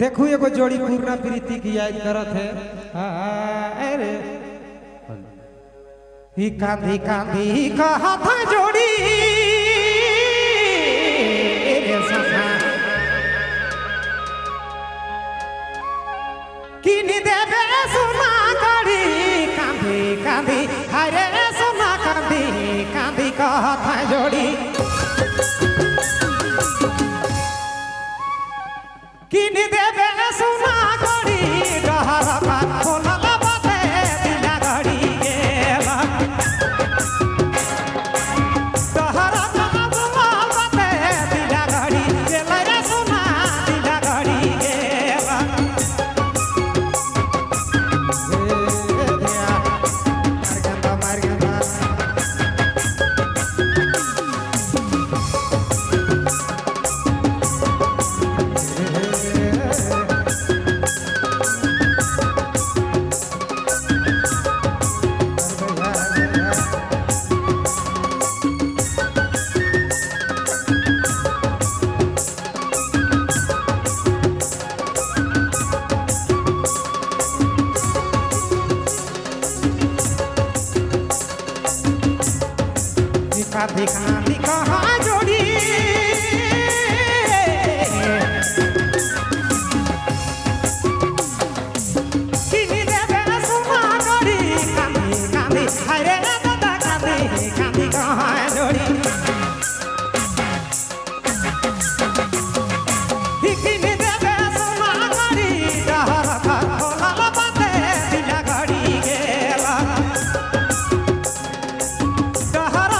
देखू एगो जोड़ी पूर्णा प्रीति की याद करत है। अरे ही कांधी कांधी कहा था जोड़ी किनी देवे सुना कड़ी कांधी कांधी हरे सुना कांधी कांधी कहा था जोड़ी किनी देवे सुना कड़ी डहर का खोला बाते दिला घड़ी गेला डहर का बुला बाते दिला घड़ी गेला रे सुना दिला घड़ी गेला कांधी कांधी कहाँ जोड़ी किनी देवे सुना कड़ी कांधी कांधी हरे दादा कांधी कांधी कहाँ जोड़ी किनी देवे सुना कड़ी डहर का खोला बाते दिला घड़ी गेला डहर